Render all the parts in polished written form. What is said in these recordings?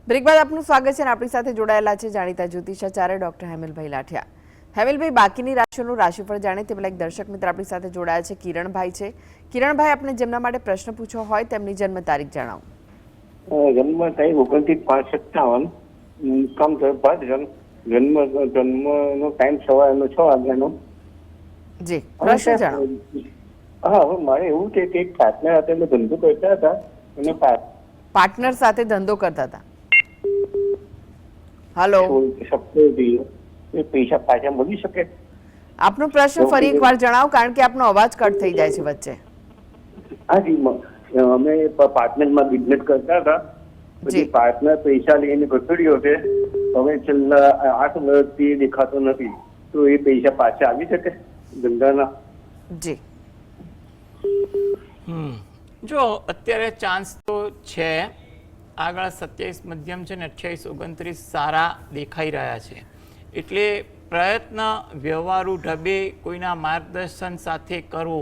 Break બાદ આપનું સ્વાગત છે અને આપણી સાથે જોડાયેલા છે જાણીતા જ્યોતિષાચાર્ય ડોક્ટર હેમલભાઈ લાઠિયા. હેમલભાઈ, બાકીની રાશિઓનું રાશિફળ જાણે તે પહેલા એક દર્શક મિત્ર આપણી સાથે જોડાયા છે, કિરણભાઈ છે. કિરણભાઈ, આપણે જેમના માટે પ્રશ્ન પૂછવો હોય તેમની જન્મ તારીખ જણાવો. જન્મ તારીખ 29/5/57, મુકામ ભાદરન, જન્મનો ટાઈમ સવારનો 6 વાગ્યાનો. જી, પ્રશ્ન જણાવો. હા, હવે મારે એવું છે કે એક પાર્ટનર સાથે અમે ધંધો કરતા હતા અને પાર્ટનર સાથે ધંધો કરતા હતા. હેલો, એ પૈસા પાછા મળી શકે? આપનો પ્રશ્ન ફરી એકવાર જણાવો, કારણ કે આપનો અવાજ કટ થઈ જાય છે વચ્ચે. હાજી, અમે પાર્ટનરમાં બિઝનેસ કરતા હતા. પછી પાર્ટનર પૈસા લઈને ઘસડ્યો છે. હવે છેલ્લા 8 વર્ષથી દેખાતો નથી, તો એ પૈસા પાછા આવી શકે ધંધાના? જી, જો અત્યારે ચાન્સ તો છે. આગળ 27 મધ્યમ છે ને 28, 29 સારા દેખાઈ રહ્યા છે. એટલે પ્રયત્ન વ્યવહારુ ઢબે કોઈના માર્ગદર્શન સાથે કરવો,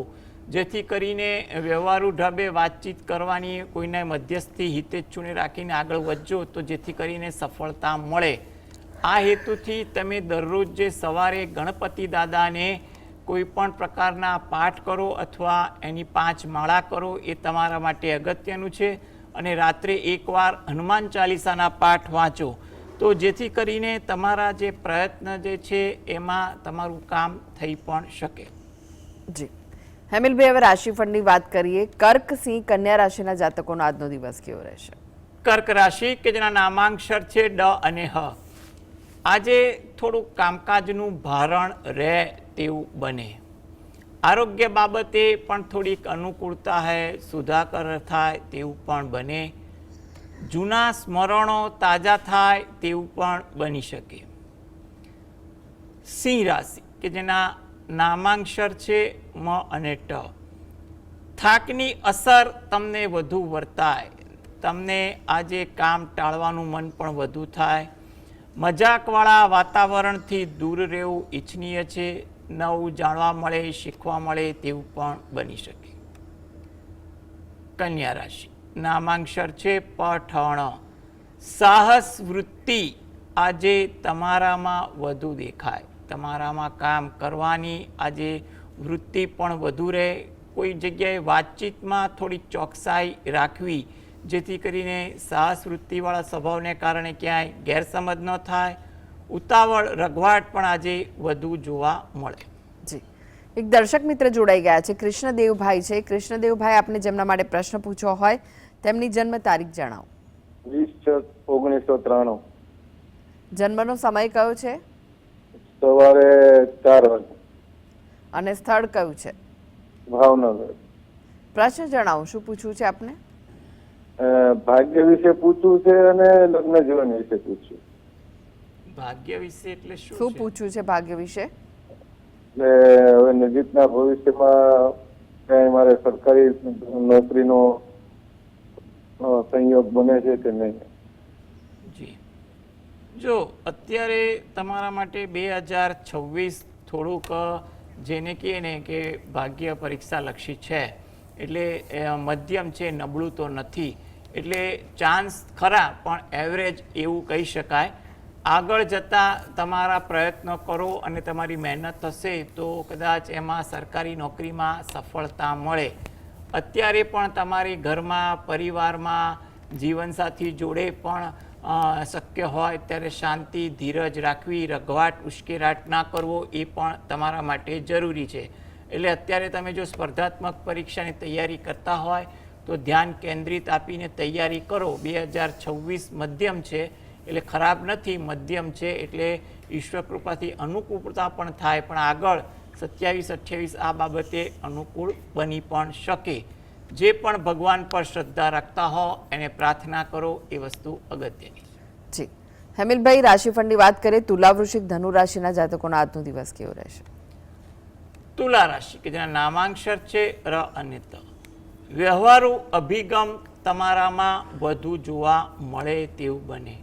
જેથી કરીને વ્યવહારુ ઢબે વાતચીત કરવાની, કોઈને મધ્યસ્થી હિતેચ્છુને રાખીને આગળ વધજો તો જેથી કરીને સફળતા મળે. આ હેતુથી તમે દરરોજ જે સવારે ગણપતિ દાદાને કોઈ પણ પ્રકારના પાઠ કરો અથવા એની 5 માળા કરો, એ તમારા માટે અગત્યનું છે. અને રાત્રે એકવાર હનુમાન ચાલીસાના પાઠ વાંચો તો જેથી કરીને તમારા જે પ્રયત્ન જે છે એમાં તમારું કામ થઈ પણ શકે. જી, હેમલભાઈ, હવે રાશિફળની વાત કરીએ. કર્ક, સિંહ, કન્યા રાશિના જાતકોનો આજનો દિવસ કેવો રહેશે? કર્ક રાશિ કે જેના નામાંક્ષર છે ડ અને હ. આજે થોડુંક કામકાજનું ભારણ રહે તેવું બને. આરોગ્ય બાબતે પણ થોડીક અનુકૂળતા સુધાર થાય તેવું પણ બને. જૂના સ્મરણો તાજા થાય તેવું પણ બની શકે. સિંહ રાશિ કે જેના નામાંક્ષર છે મ અને ટ. થાકની અસર તમને વધુ વર્તાય. તમને આજે કામ ટાળવાનું મન પણ વધુ થાય. મજાકવાળા વાતાવરણથી દૂર રહેવું ઈચ્છનીય છે. નવું જાણવા મળે, શીખવા મળે તેવું પણ બની શકે. કન્યા રાશિ નામાંક્ષર છે પઠણ. સાહસ વૃત્તિ આજે તમારામાં વધુ દેખાય. તમારામાં કામ કરવાની આજે વૃત્તિ પણ વધુ રહે. કોઈ જગ્યાએ વાતચીતમાં થોડી ચોકસાઈ રાખવી, જેથી કરીને સાહસ વૃત્તિવાળા સ્વભાવને કારણે ક્યાંય ગેરસમજ ન થાય. ઉતાવળ રઘવાટ પણ આજે વધુ જોવા મળે. જી, એક દર્શક મિત્ર જોડાઈ ગયા છે, કૃષ્ણદેવભાઈ છે. કૃષ્ણદેવભાઈ, આપને જેમના માટે પ્રશ્ન પૂછવો હોય તેમની જન્મ તારીખ જણાવો. 20/6/1993. જન્મનો સમય કયો છે? સવારે 4 વાગે. અને સ્થળ કયું છે? ભાવનગર. પ્રશ્ન જણાવો, શું પૂછવું છે આપને? ભાગ્ય વિશે પૂછવું છે અને લગ્ન જીવન વિશે પૂછવું. ભાગ્ય વિશે એટલે શું પૂછવું છે? ભાગ્ય વિશે એટલે હવે નજીકના ભવિષ્યમાં ક્યાંય મારે સરકારી નોકરીનો સંયોગ બને છે કે નહીં? જી, જો અત્યારે તમારા માટે 2026 થોડુંક જેને કહે ને કે ભાગ્ય પરીક્ષા લક્ષી છે. એટલે મધ્યમ છે, નબળું તો નથી. એટલે ચાન્સ ખરા, પણ એવરેજ એવું કહી શકાય. આગળ જતાં તમારા પ્રયત્નો કરો અને તમારી મહેનત થશે તો કદાચ એમાં સરકારી નોકરીમાં સફળતા મળે. અત્યારે પણ તમારી ઘરમાં, પરિવારમાં, જીવનસાથી જોડે પણ શક્ય હોય ત્યારે શાંતિ, ધીરજ રાખવી, રઘવાટ ઉશ્કેરાટ ના કરવો એ પણ તમારા માટે જરૂરી છે. એટલે અત્યારે તમે જો સ્પર્ધાત્મક પરીક્ષાની તૈયારી કરતા હોય તો ધ્યાન કેન્દ્રિત આપીને તૈયારી કરો. 2026 મધ્યમ છે એટલે ખરાબ નથી, મધ્યમ છે એટલે ઈશ્વર કૃપાથી અનુકૂળતા પણ થાય. પણ આગળ 27-28 આ બાબતે અનુકૂળ બની પણ શકે. જે પણ ભગવાન પર શ્રદ્ધા રાખતા હો એને પ્રાર્થના કરો, એ વસ્તુ અગત્યની. જી, હેમલભાઈ, રાશિફળની વાત કરીએ. તુલા, વૃશ્ચિક, ધનુ રાશિના જાતકોનો આજનો દિવસ કેવો રહેશે? તુલા રાશિ કે જેના નામાંક્ષર છે ર અને ત. વ્યવહારુ અભિગમ તમારામાં વધુ જોવા મળે તેવું બને.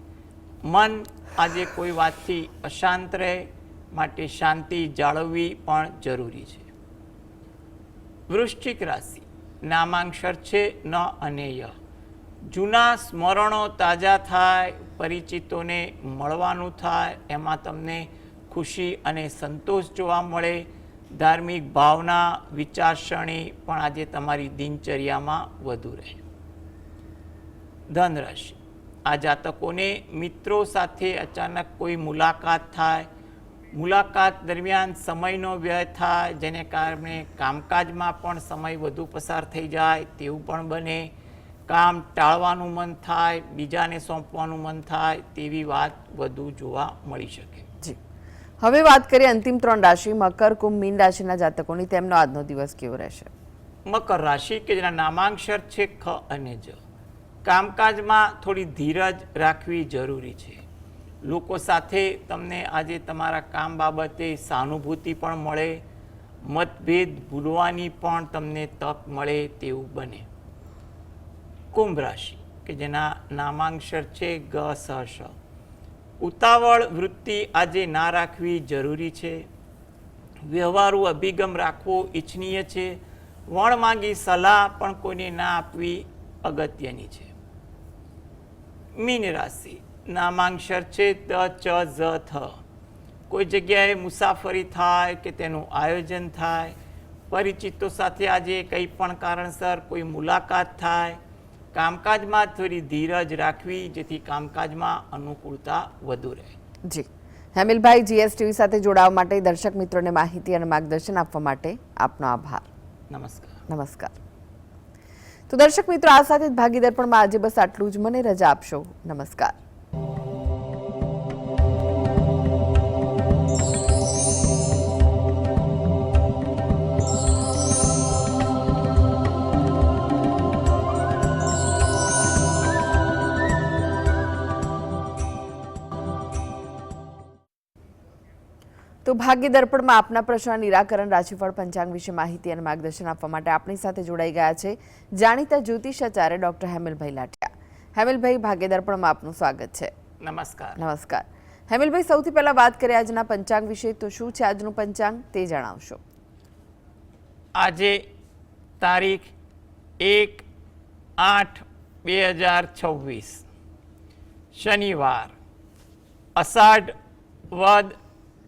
મન આજે કોઈ વાતથી અશાંત રહે, માટે શાંતિ જાળવવી પણ જરૂરી છે. વૃશ્ચિક રાશિ નામાંક્ષર છે ન અને ય. જૂના સ્મરણો તાજા થાય, પરિચિતોને મળવાનું થાય, એમાં તમને ખુશી અને સંતોષ જોવા મળે. ધાર્મિક ભાવના, વિચારસરણી પણ આજે તમારી દિનચર્યામાં વધુ રહે. ધન રાશિ, આ જાતકોને મિત્રો સાથે અચાનક કોઈ મુલાકાત થાય, મુલાકાત દરમિયાન સમયનો વ્યય થાય, જેને કારણે કામકાજમાં પણ સમય વધુ પસાર થઈ જાય તેવું પણ બને. કામ ટાળવાનું મન થાય, બીજાને સોંપવાનું મન થાય તેવી વાત વધુ જોવા મળી શકે. જી, હવે વાત કરીએ અંતિમ 3 રાશિ મકર, કુંભ, મીન રાશિના જાતકોની. તેમનો આજનો દિવસ કેવો રહેશે? મકર રાશિ કે જેના નામાંક્ષર છે ખ અને જ. કામકાજમાં થોડી ધીરજ રાખવી જરૂરી છે. લોકો સાથે તમને આજે તમારા કામ બાબતે સહાનુભૂતિ પણ મળે, મતભેદ ભૂલવાની પણ તમને તક મળે તેવું બને. કુંભ રાશિ કે જેના નામાંક્ષર છે ગ સ શ. ઉતાવળ વૃત્તિ આજે ના રાખવી જરૂરી છે. વ્યવહારુ અભિગમ રાખવો ઈચ્છનીય છે. વણમાંગી સલાહ પણ કોઈને ના આપવી અગત્યની છે. મીન રાશિ, નામાંક્ષર છે ત ચ ઝ થ. કોઈ જગ્યાએ મુસાફરી થાય કે તેનું આયોજન થાય, પરિચિતો સાથે આજે કંઈ પણ કારણસર કોઈ મુલાકાત થાય. કામકાજમાં થોડી ધીરજ રાખવી જેથી કામકાજમાં અનુકૂળતા વધુ રહે. જી, હેમિલભાઈ, જીએસટીવી સાથે જોડાવા માટે, દર્શક મિત્રોને માહિતી અને માર્ગદર્શન આપવા માટે આપનો આભાર. નમસ્કાર. નમસ્કાર. તો દર્શક મિત્રો, આ સાથે જ ભાગીદાર પણ આજે બસ આટલું જ. મને રજા આપશો. નમસ્કાર. તો ભાગ્ય દર્પણમાં આપના પ્રશ્નના નિરાકરણ, રાશિફળ, પંચાંગ વિશે માહિતી અને માર્ગદર્શન આપવા માટે આપણી સાથે જોડાઈ ગયા છે જાણીતા જ્યોતિષાચાર્ય ડોક્ટર હેમિલભાઈ લાઠિયા. હેમિલભાઈ, ભાગ્ય દર્પણમાં આપનું સ્વાગત છે. નમસ્કાર. નમસ્કાર. હેમિલભાઈ, સૌથી પહેલા વાત કરીએ આજના પંચાંગ વિશે. તો શું છે આજનું પંચાંગ તે જણાવશો? આજે તારીખ 1/8/2026 શનિવાર, અષાઢ વદ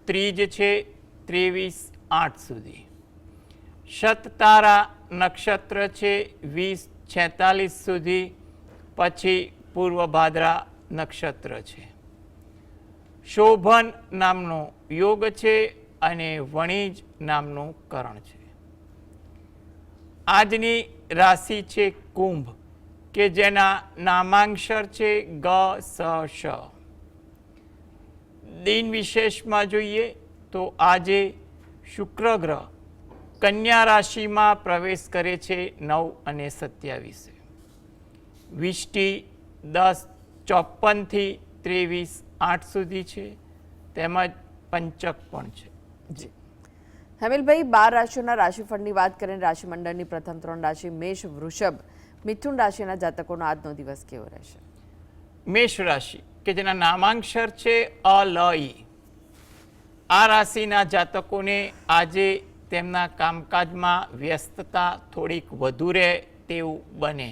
ત્રીજ છે 23/8 સુધી. શતતારા નક્ષત્ર છે 20:46 સુધી, પછી પૂર્વ ભાદ્રા નક્ષત્ર છે. શોભન નામનો યોગ છે અને વણિજ નામનું કરણ છે. આજની રાશિ છે કુંભ કે જેના નામાંક્ષર છે ગ સ શ. દિન વિશેષમાં જોઈએ તો આજે શુક્ર ગ્રહ કન્યા રાશિમાં પ્રવેશ કરે છે 9:27. વિષ્ટિ 10:54 થી 23:08 સુધી છે, તેમજ પંચક પણ છે. જી હેમિલભાઈ, 12 રાશિઓના રાશિફળની વાત કરીને રાશિમંડળની પ્રથમ 3 રાશિ મેષ, વૃષભ, મિથુન રાશિના જાતકોનો આજનો દિવસ કેવો રહેશે? મેષ રાશિ કે જેના નામાંક્ષર છે અ લ ઈ. આ રાશિના જાતકોને આજે તેમના કામકાજમાં વ્યસ્તતા થોડીક વધુ રહે તેવું બને.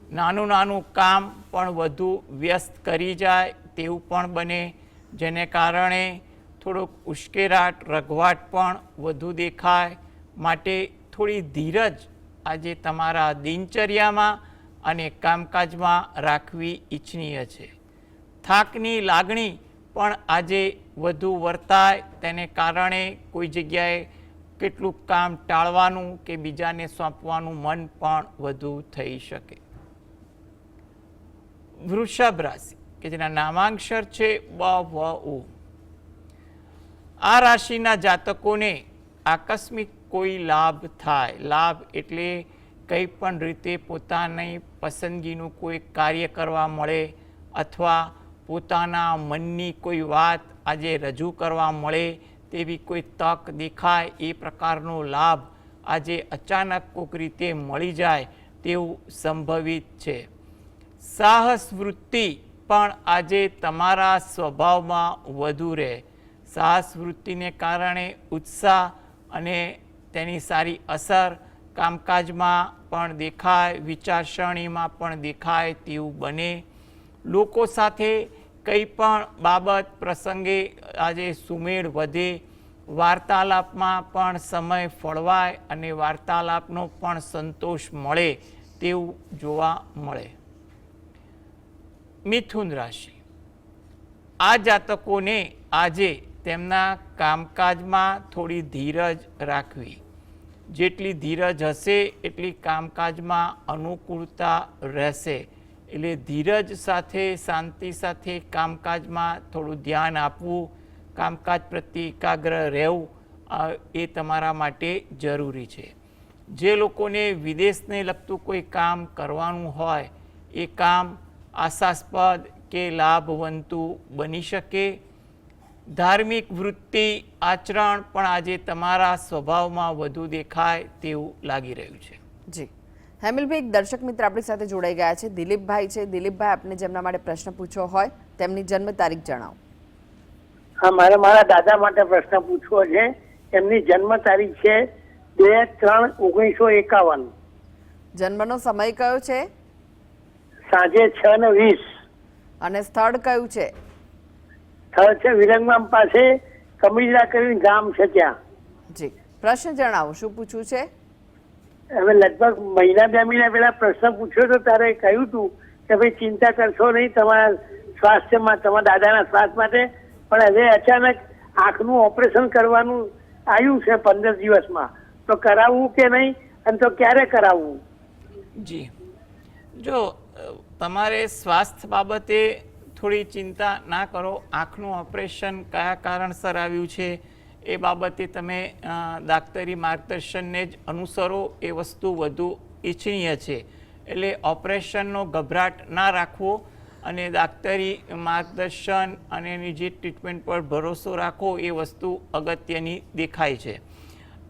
નાનું નાનું કામ પણ વધુ વ્યસ્ત કરી જાય તેવું પણ બને, જેને કારણે થોડોક ઉશ્કેરાટ, રઘવાટ પણ વધુ દેખાય. માટે થોડી ધીરજ આજે તમારા દિનચર્યામાં અને કામકાજમાં રાખવી ઈચ્છનીય છે. થાકની લાગણી પણ આજે વધુ વર્તાય, તેને કારણે કોઈ જગ્યાએ કેટલુંક કામ ટાળવાનું કે બીજાને સોંપવાનું મન પણ વધુ થઈ શકે. વૃષભ રાશિ કે જેના નામાંક્ષર છે બ વ ઉ. આ રાશિના જાતકોને આકસ્મિક કોઈ લાભ થાય. લાભ એટલે કંઈ પણ રીતે પોતાની પસંદગીનું કોઈ કાર્ય કરવા મળે અથવા પોતાના મનની કોઈ વાત આજે રજૂ કરવા મળે તેવી કોઈ તક દેખાય. એ પ્રકારનો લાભ આજે અચાનક કોઈક રીતે મળી જાય તેવું સંભવિત છે. સાહસ વૃત્તિ પણ આજે તમારા સ્વભાવમાં વધુ રહે. સાહસ વૃત્તિને કારણે ઉત્સાહ અને તેની સારી અસર કામકાજમાં પણ દેખાય, વિચારસરણીમાં પણ દેખાય તેવું બને. લોકો સાથે કંઈ પણ બાબત પ્રસંગે આજે સુમેળ વધે, વાર્તાલાપમાં પણ સમય ફળવાય અને વાર્તાલાપનો પણ સંતોષ મળે તેવું જોવા મળે. મિથુન રાશિ, આ જાતકોને આજે તેમના કામકાજમાં થોડી ધીરજ રાખવી. જેટલી ધીરજ હશે એટલી કામકાજમાં અનુકૂળતા રહેશે. એટલે ધીરજ સાથે, શાંતિ સાથે કામકાજમાં થોડું ધ્યાન આપવું, કામકાજ પ્રત્યે એકાગ્ર રહેવું એ તમારા માટે જરૂરી છે. જે લોકોને વિદેશને લગતું કોઈ કામ કરવાનું હોય એ કામ આશાસ્પદ કે લાભવંતું બની શકે. ધાર્મિક વૃત્તિ, આચરણ પણ આજે તમારા સ્વભાવમાં વધુ દેખાય તેવું લાગી રહ્યું છે. જી હેમિલભાઈ, એક દર્શક મિત્ર આપણી સાથે જોડાઈ ગયા છે, દિલીપભાઈ છે. દિલીપભાઈ, આપને જેમના માટે પ્રશ્ન પૂછવો હોય તેમની જન્મ તારીખ જણાવો. હા, મારે મારા દાદા માટે પ્રશ્ન પૂછવો છે. એમની જન્મ તારીખ છે 2-3-1951. જન્મનો સમય કયો છે? સાંજે 6:20. અને સ્થળ કયું છે? સ્થળ છે વિરંગામ પાસે કમિલા કરીને ગામ છે ત્યાં. જી, પ્રશ્ન જણાવો, શું પૂછવું છે? હવે લગભગ મહિના 2 મહિના પહેલા પ્રશ્ન પૂછ્યો તો ત્યારે કહ્યું હતું કે ભાઈ ચિંતા કરશો નહીં તમારા સ્વાસ્થ્યમાં, તમારા દાદાના સ્વાસ્થ્ય માટે. પણ હવે અચાનક આંખનું ઓપરેશન કરવાનું આવ્યું છે 15 દિવસમાં. તો કરાવવું કે નહીં, અને તો ક્યારે કરાવવું? જી, જો તમારે સ્વાસ્થ્ય બાબતે થોડી ચિંતા ના કરો. આંખનું ઓપરેશન કયા કારણસર આવ્યું છે એ બાબતે તમે દાક્તરી માર્ગદર્શનને જ અનુસરો, એ વસ્તુ વધુ ઈચ્છનીય છે. એટલે ઓપરેશનનો ગભરાટ ના રાખવો અને દાક્તરી માર્ગદર્શન અને એની જે ટ્રીટમેન્ટ પર ભરોસો રાખો એ વસ્તુ અગત્યની દેખાય છે.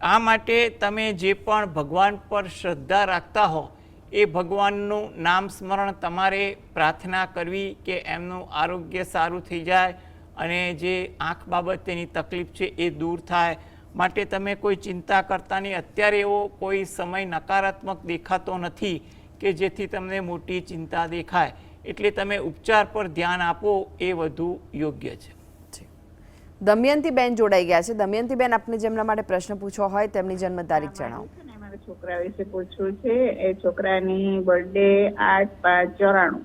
આ માટે તમે જે પણ ભગવાન પર શ્રદ્ધા રાખતા હો એ ભગવાનનું નામ સ્મરણ તમારે પ્રાર્થના કરવી કે એમનું આરોગ્ય સારું થઈ જાય અને જે આંખ બાબતેની તકલીફ છે એ દૂર થાય. માટે તમે કોઈ ચિંતા કરતા નહીં. અત્યારે એવો કોઈ સમય નકારાત્મક દેખાતો નથી કે જેથી તમને મોટી ચિંતા દેખાય. એટલે તમે ઉપચાર પર ધ્યાન આપો એ વધુ યોગ્ય છે. દમયંતીબેન જોડાઈ ગયા છે. દમયંતીબેન, આપને જેમના માટે પ્રશ્ન પૂછવો હોય તેમની જન્મ તારીખ જણાવો. મારા છોકરા વિશે પૂછવું છે. એ છોકરાની બર્થડે 8/5/94.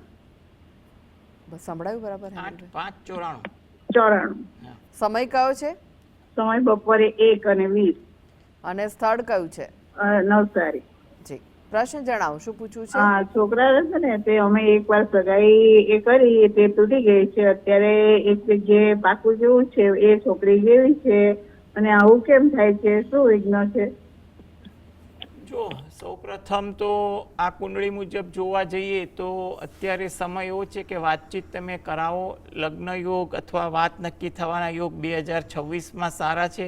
બસ સંભળાયું બરાબર? 8/5/94. સમય કયો છે? સમય બપોરે 1:20. અને સ્થળ કયું છે? નવસારી. જી, પ્રશ્ન જણાવો, શું પૂછવું છે? હા, છોકરા છે ને તે અમે એકવાર સગાઈ એ કરી તે તૂટી ગઈ છે. અત્યારે એક જગ્યાએ પાકું જેવું છે, એ છોકરી જેવી છે. અને આવું કેમ થાય છે? શું વિઘ્ન છે? જો સૌપ્રથમ તો આ કુંડળી મુજબ જોવા જઈએ તો અત્યારે સમય એવો છે કે વાતચીત તમે કરાવો. લગ્ન યોગ અથવા વાત નક્કી થવાના યોગ 2026માં સારા છે.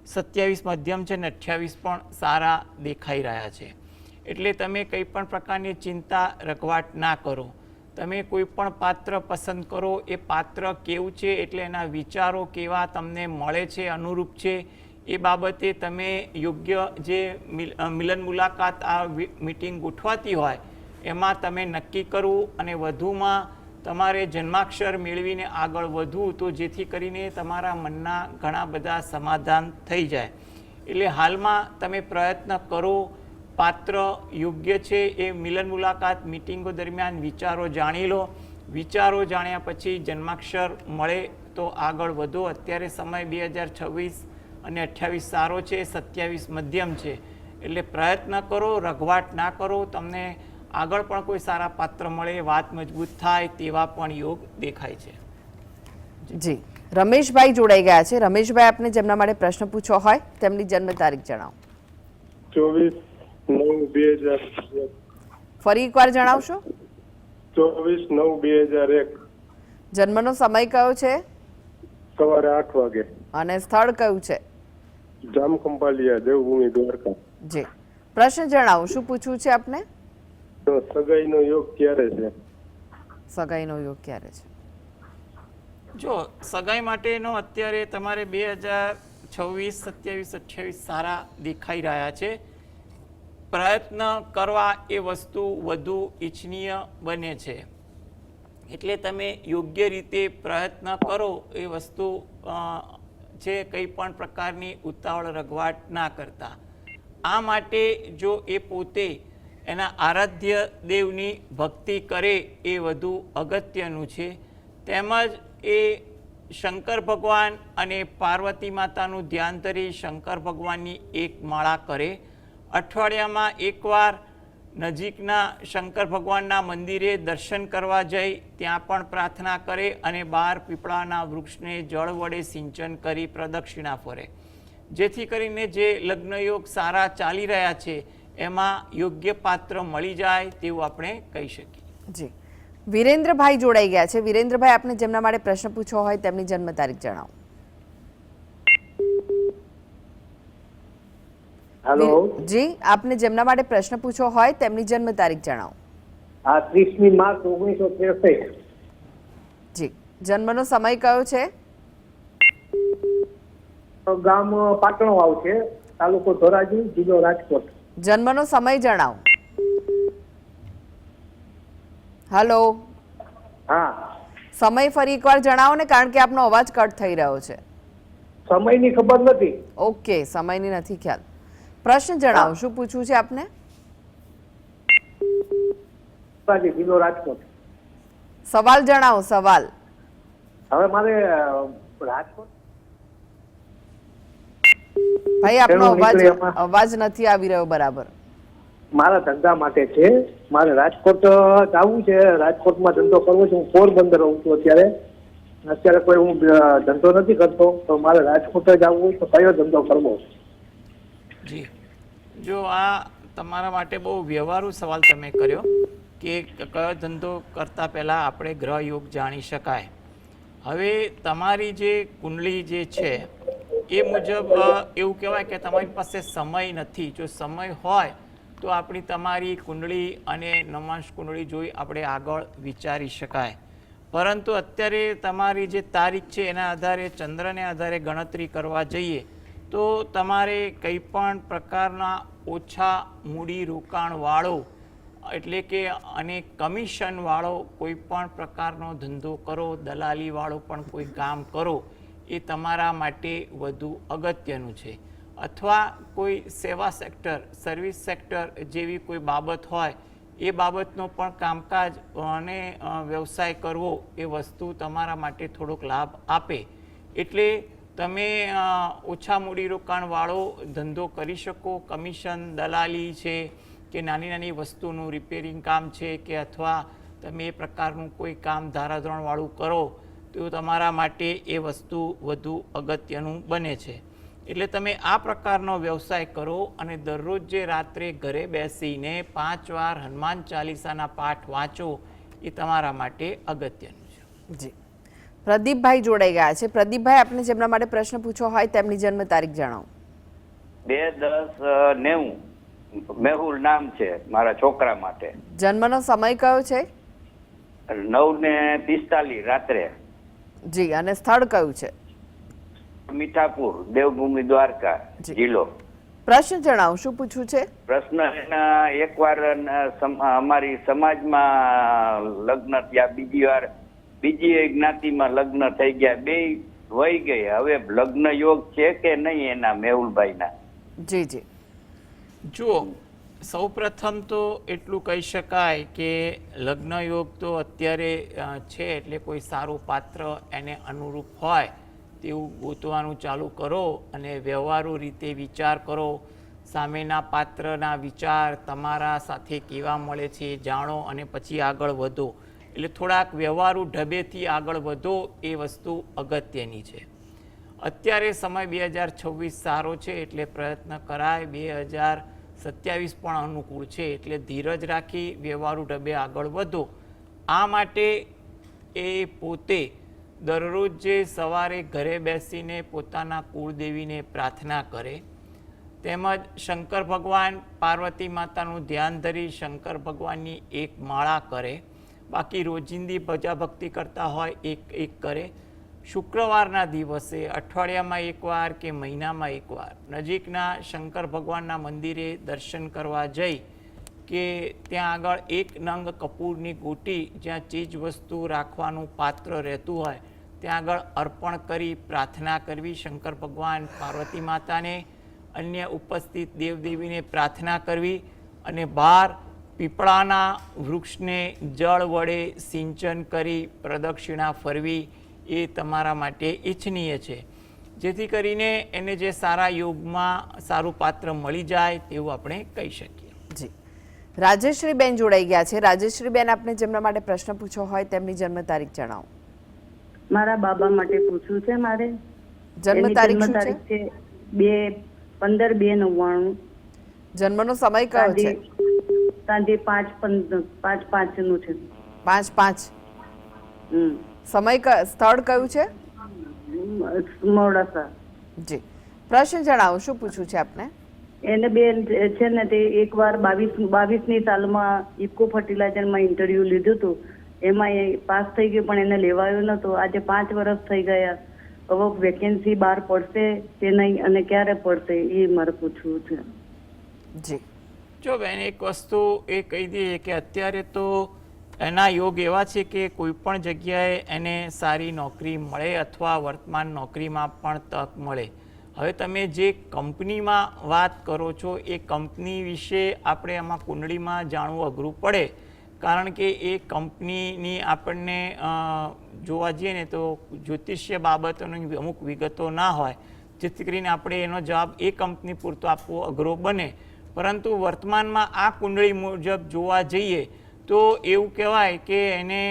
27 મધ્યમ છે ને 28 પણ સારા દેખાઈ રહ્યા છે. એટલે તમે કંઈ પણ પ્રકારની ચિંતા રઘવાટ ના કરો. તમે કોઈ પણ પાત્ર પસંદ કરો, એ પાત્ર કેવું છે એટલે એના વિચારો કેવા તમને મળે છે, અનુરૂપ છે, એ બાબતે તમે યોગ્ય જે મિલન મુલાકાત આ મીટિંગ ગોઠવાતી હોય એમાં તમે નક્કી કરવું. અને વધુમાં તમારે જન્માક્ષર મેળવીને આગળ વધવું તો જેથી કરીને તમારા મનના ઘણા બધા સમાધાન થઈ જાય. એટલે હાલમાં તમે પ્રયત્ન કરો. પાત્ર યોગ્ય છે એ મિલન મુલાકાત મીટિંગો દરમિયાન વિચારો જાણી લો. વિચારો જાણ્યા પછી જન્માક્ષર મળે તો આગળ વધો. અત્યારે સમય 2026 અને 28 સારો છે, 27 મધ્યમ છે. એટલે પ્રયત્ન કરો, રઘવાટ ના કરો. તમને આગળ પણ કોઈ સારા પાત્ર મળે, વાત મજબૂત થાય તેવા પણ યોગ દેખાય છે. જી, રમેશભાઈ જોડાઈ ગયા છે. રમેશભાઈ, આપને જેમના માટે પ્રશ્ન પૂછવો હોય તેમની જન્મ તારીખ જણાવો. 24/9/2001. ફરી એકવાર જણાવશો? 24/9/2001. જન્મનો સમય કયો છે? સવારે 8 વાગે. અને સ્થળ કયું છે? જામખંભાલિયા, દેવભૂમિ, દ્વારકા. જી, પ્રશ્ન જણાવો, શું પૂછવું છે આપને? તો સગાઈનો યોગ ક્યારે છે? સગાઈનો યોગ ક્યારે છે? જો સગાઈ માટેનો અત્યારે તમારે 2026, 27, 28 સારા દેખાઈ રહ્યા છે. પ્રયત્ન કરવા એ વસ્તુ વધુ ઈચ્છનીય બને છે. એટલે તમે યોગ્ય રીતે પ્રયત્ન કરો એ વસ્તુ છે, કંઈ પણ પ્રકારની ઉતાવળ રઘવાટ ના કરતા. આ માટે જો એ પોતે એના આરાધ્ય દેવની ભક્તિ કરે એ વધુ અગત્યનું છે. તેમજ એ શંકર ભગવાન અને પાર્વતી માતાનું ધ્યાન ધરી શંકર ભગવાનની એક માળા કરે. અઠવાડિયામાં એકવાર નજીકના શંકર ભગવાનના મંદિરે દર્શન કરવા જઈ ત્યાં પણ પ્રાર્થના કરે અને બહાર પીપળાના વૃક્ષને જળ વડે સિંચન કરી પ્રદક્ષિણા ફરે, જેથી કરીને જે લગ્નયોગ સારા ચાલી રહ્યા છે એમાં યોગ્ય પાત્ર મળી જાય તેવું આપણે કહી શકીએ. જી, વિરેન્દ્રભાઈ જોડાઈ ગયા છે. વિરેન્દ્રભાઈ, આપને જેમના માટે પ્રશ્ન પૂછવો હોય તેમની જન્મ તારીખ જણાવો. હેલો. જી, આપને જેમના માટે પ્રશ્ન પૂછવો હોય તેમની જન્મ તારીખ જણાવો. આ 30મી માર્ચ 1963. જી, જન્મનો સમય કયો છે? ગામ પાટણ વાવ છે, તાલુકો ધોરાજી, જિલ્લો રાજકોટ. જન્મનો સમય જણાવો. હલો, હા, સમય ફરી એકવાર જણાવો ને, કારણ કે આપનો અવાજ કટ થઈ રહ્યો છે. સમયની ખબર નથી. ઓકે, સમયની નથી ખ્યાલ. પ્રશ્ન જણાવો, શું પૂછવું છે આપને? ધોરાજી, જિલ્લો રાજકોટ. સવાલ જણાવો. સવાલ હવે મારે રાજકોટ ભાઈ, આપનો શેનો નીકળે અવાજ એમાં? અવાજ નથી આવી રહ્યો બરાબર. મારા ધંધા માટે છે. મારે રાજકોટ જવું છે. રાજકોટમાં ધંધો કરવો છે. હું પોરબંદર રહું છું અત્યારે કોઈ હું ધંધો નથી કરતો, તો મારે રાજકોટ જવું હોય તો કયો ધંધો કરવો? જી, જો આ તમારા માટે બહુ વ્યવહારુ સવાલ તમે કર્યો કે કયો ધંધો કરતા પહેલાં આપણે ગ્રહ યોગ જાણી શકાય. હવે તમારી જે કુંડળી જે છે એ મુજબ એવું કહેવાય કે તમારી પાસે સમય નથી. જો સમય હોય તો આપણી તમારી કુંડળી અને નવાંશ કુંડળી જોઈ આપણે આગળ વિચારી શકાય. પરંતુ અત્યારે તમારી જે તારીખ છે એના આધારે, ચંદ્રને આધારે ગણતરી કરવા જઈએ તો તમારે કંઈ પણ પ્રકારના ઓછા મૂડી રોકાણવાળો એટલે કે અને કમિશનવાળો કોઈ પણ પ્રકારનો ધંધો કરો, દલાલીવાળો પણ કોઈ કામ કરો એ તમારા માટે વધુ અગત્યનું છે. અથવા કોઈ સેવા સેક્ટર, સર્વિસ સેક્ટર જેવી કોઈ બાબત હોય એ બાબતનો પણ કામકાજ અને વ્યવસાય કરવો એ વસ્તુ તમારા માટે થોડોક લાભ આપે. એટલે તમે ઓછા મૂડીરોકાણવાળો ધંધો કરી શકો. કમિશન, દલાલી છે કે નાની નાની વસ્તુનું રિપેરિંગ કામ છે કે અથવા તમે એ પ્રકારનું કોઈ કામ ધારાધોરણવાળું કરો તો તમારા માટે એ વસ્તુ વધુ અગત્યનું બને છે. એટલે તમે આ પ્રકારનો વ્યવસાય કરો અને દરરોજ જે રાત્રે ઘરે બેસીને 5 વાર હનુમાન ચાલીસાના પાઠ વાંચો એ તમારા માટે અગત્યનું છે. જી, પ્રદીપભાઈ જોડાઈ ગયા છે. પ્રદીપભાઈ, આપને જેમના માટે પ્રશ્ન પૂછવો હોય તેમની જન્મ તારીખ જણાવો. 2/10/90 મેહુલ નામ છે મારા છોકરા માટે. જન્મનો સમય કયો છે? 9:45 રાત્રે. જી, અને સ્થળ કયું છે? મીઠાપુર, દેવભૂમિ, દ્વારકા જિલ્લો. પ્રશ્ન જણાવો, શું પૂછવું છે? પ્રશ્ન એના એકવાર અમારી સમાજમાં લગ્ન થયા, બીજી વાર બીજી જ્ઞાતિમાં લગ્ન થઈ ગયા, બે વહી ગઈ. હવે લગ્ન યોગ છે કે નહીં એના મેહુલભાઈના? જી જી, જુઓ, સૌપ્રથમ તો એટલું કહી શકાય કે લગ્ન યોગ તો અત્યારે છે, એટલે કોઈ સારું પાત્ર એને અનુરૂપ હોય તેવું ગોતવાનું ચાલુ કરો અને વ્યવહારુ રીતે વિચાર કરો. સામેના પાત્રના વિચાર તમારા સાથે કેવા મળે છે જાણો અને પછી આગળ વધો. એટલે થોડાક વ્યવહારુ ઢબેથી આગળ વધો એ વસ્તુ અગત્યની છે. અત્યારે સમય 2026 સારો છે એટલે પ્રયત્ન કરાય. 2027 પણ અનુકૂળ છે એટલે ધીરજ રાખી વ્યવહારુ ઢબે આગળ વધો. આ માટે એ પોતે દરરોજ જે સવારે ઘરે બેસીને પોતાના કુળદેવીને પ્રાર્થના કરે, તેમજ શંકર ભગવાન, પાર્વતી માતાનું ધ્યાન ધરી શંકર ભગવાનની એક માળા કરે. બાકી રોજિંદી ભજા ભક્તિ કરતા હોય એક કરે. શુક્રવારના દિવસે અઠવાડિયામાં એકવાર કે મહિનામાં એકવાર નજીકના શંકર ભગવાનના મંદિરે દર્શન કરવા જઈ કે ત્યાં આગળ એક નંગ કપૂરની ગોટી જ્યાં ચીજ વસ્તુ રાખવાનું પાત્ર રહેતું હોય ત્યાં આગળ અર્પણ કરી પ્રાર્થના કરવી, શંકર ભગવાન, પાર્વતી માતાને, અન્ય ઉપસ્થિત દેવદેવીને પ્રાર્થના કરવી અને બહાર પીપળાના વૃક્ષને જળ વડે સિંચન કરી પ્રદક્ષિણા ફરવી એ તમારા માટે ઈચ્છનીય છે, જેથી કરીને એને જે સારા યોગમાં સારું પાત્ર મળી જાય તેવું આપણે કહી શકીએ. જી, રાજેશ્રીબેન જોડાઈ ગયા છે. રાજેશ્રીબેન, આપને જેમના માટે પ્રશ્ન પૂછ્યો હોય તેમની જન્મ તારીખ જણાવો. મારા બાબા માટે પૂછવું છે. મારે જન્મ તારીખ શું છે? 15/2/99. જન્મનો સમય કયો છે? સાંજે 5:05 નું છે. 5:05. સમય સ્થળ કયું છે? મોડાસા. જી, પ્રશ્ન જણાવો, શું પૂછવું છે આપને? એને બેન છે ને તે એકવાર 22ની સાલમાં ઇફકો ફર્ટિલાઇઝરમાં ઇન્ટરવ્યુ લીધું હતું, એમાં એ પાસ થઈ ગયું પણ એને લેવાયો નતો. આજે 5 વર્ષ થઈ ગયા. હવે વેકેન્સી બહાર પડશે કે નહીં અને ક્યારે પડશે એ મારે પૂછવું છે. જી, જો બેન, એક વસ્તુ એ કહી દઈએ કે અત્યારે તો એના યોગ એવા છે કે કોઈ પણ જગ્યાએ એને સારી નોકરી મળે અથવા વર્તમાન નોકરીમાં પણ તક મળે. હવે તમે જે કંપનીમાં વાત કરો છો એ કંપની વિશે આપણે આમાં કુંડળીમાં જાણવું અઘરું પડે, કારણ કે એ કંપનીની આપણને જોવા જઈએ ને તો જ્યોતિષ્ય બાબતોની અમુક વિગતો ના હોય, જેથી કરીને આપણે એનો જવાબ એ કંપની પૂરતો આપવો અઘરો બને. પરંતુ વર્તમાનમાં આ કુંડળી મુજબ જોવા જઈએ તો એવું કહેવાય કે એને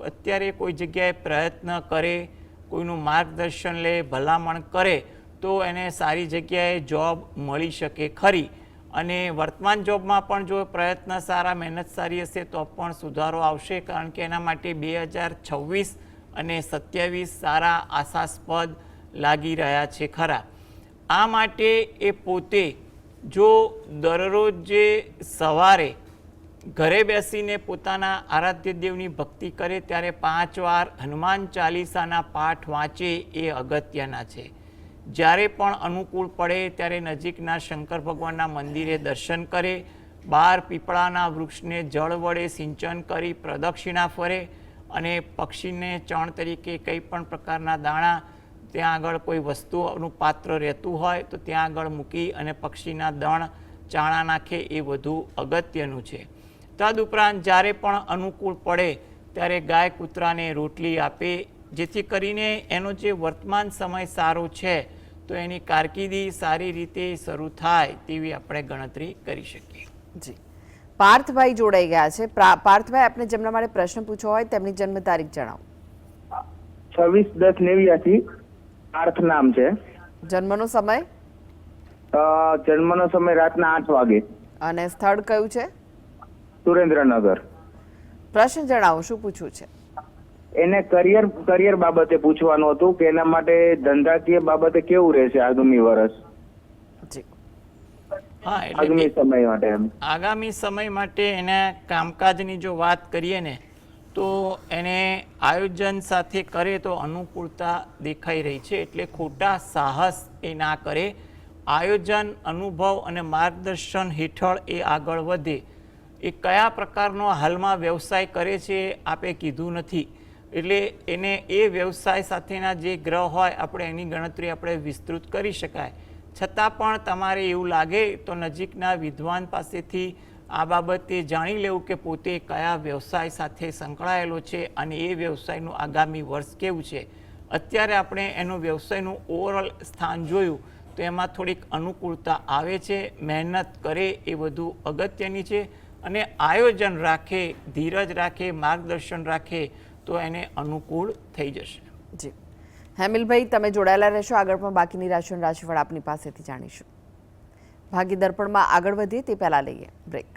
અત્યારે કોઈ જગ્યાએ પ્રયત્ન કરે, કોઈનું માર્ગદર્શન લે, ભલામણ કરે તો એને સારી જગ્યાએ જોબ મળી શકે ખરી. અને વર્તમાન જોબમાં પણ જો પ્રયત્ન સારા, મહેનત સારી હશે તો પણ સુધારો આવશે, કારણ કે એના માટે 2026 અને 27 સારા આશાસ્પદ લાગી રહ્યા છે ખરા. આ માટે એ પોતે જો દરરોજ જે સવારે ઘરે બેસીને પોતાના આરાધ્ય દેવની ભક્તિ કરે ત્યારે 5 વાર હનુમાન ચાલીસાના પાઠ વાંચે એ અગત્યના છે. જ્યારે પણ અનુકૂળ પડે ત્યારે નજીકના શંકર ભગવાનના મંદિરે દર્શન કરે, બહાર પીપળાના વૃક્ષને જળ વડે સિંચન કરી પ્રદક્ષિણા ફરે અને પક્ષીને ચણ તરીકે કંઈ પણ પ્રકારના દાણા ત્યાં આગળ કોઈ વસ્તુનું પાત્ર રહેતું હોય તો ત્યાં આગળ મૂકી અને પક્ષીના દણ ચાણા નાખે એ વધુ અગત્યનું છે. તદુપરાંત જ્યારે પણ અનુકૂળ પડે ત્યારે ગાય કૂતરાને રોટલી આપે, જેથી કરીને એનો જે વર્તમાન સમય સારો છે તો એની કારકિર્દી સારી રીતે શરૂ થાય તેવી આપણે ગણતરી કરી શકીએ. જી, પાર્થભાઈ જોડાઈ ગયા છે. પાર્થભાઈ, આપને જેમના માટે પ્રશ્ન પૂછ્યો હોય તેમની જન્મ તારીખ જણાવો. 26/10/89 પાર્થ નામ છે. જન્મનો સમય? જન્મનો સમય રાતના 8 વાગે. અને સ્થળ કયું છે? સુરેન્દ્રનગર. પ્રશ્ન જણાવો, શું પૂછવું છે? એને કરિયર બાબતે પૂછવાનું હતું કે એના માટે ધંધાકીય બાબતે કેવું રહેશે આગામી વર્ષ, જી. હા, આગામી સમય માટે. આગામી સમય માટે એના કામકાજની જો વાત કરીએ ને તો એને આયોજન સાથે કરે તો અનુકૂળતા દેખાઈ રહી છે, એટલે ખોટા સાહસ એ ના કરે. આયોજન, અનુભવ અને માર્ગદર્શન હેઠળ એ આગળ વધે. એ કયા પ્રકારનો હાલમાં વ્યવસાય કરે છે આપે કીધું નથી, એટલે એને એ વ્યવસાય સાથેના જે ગ્રહ હોય આપણે એની ગણતરી આપણે વિસ્તૃત કરી શકાય. છતાં પણ તમારે એવું લાગે તો નજીકના વિદ્વાન પાસેથી આ બાબતે જાણી લેવું કે પોતે કયા વ્યવસાય સાથે સંકળાયેલો છે અને એ વ્યવસાયનું આગામી વર્ષ કેવું છે. અત્યારે આપણે એનો વ્યવસાયનું ઓવરઓલ સ્થાન જોયું તો એમાં થોડીક અનુકૂળતા આવે છે. મહેનત કરે એ વધુ અગત્યની છે અને આયોજન રાખે, ધીરજ રાખે, માર્ગદર્શન રાખે તો એને અનુકૂળ થઈ જશે. જી, હેમિલભાઈ, તમે જોડાયેલા રહેશો. આગળ પણ બાકીની રાશિઓનું રાશિફળ આપની પાસેથી જાણીશું. ભાગ્ય દર્પણમાં આગળ વધીએ તે પહેલા લઈએ બ્રેક.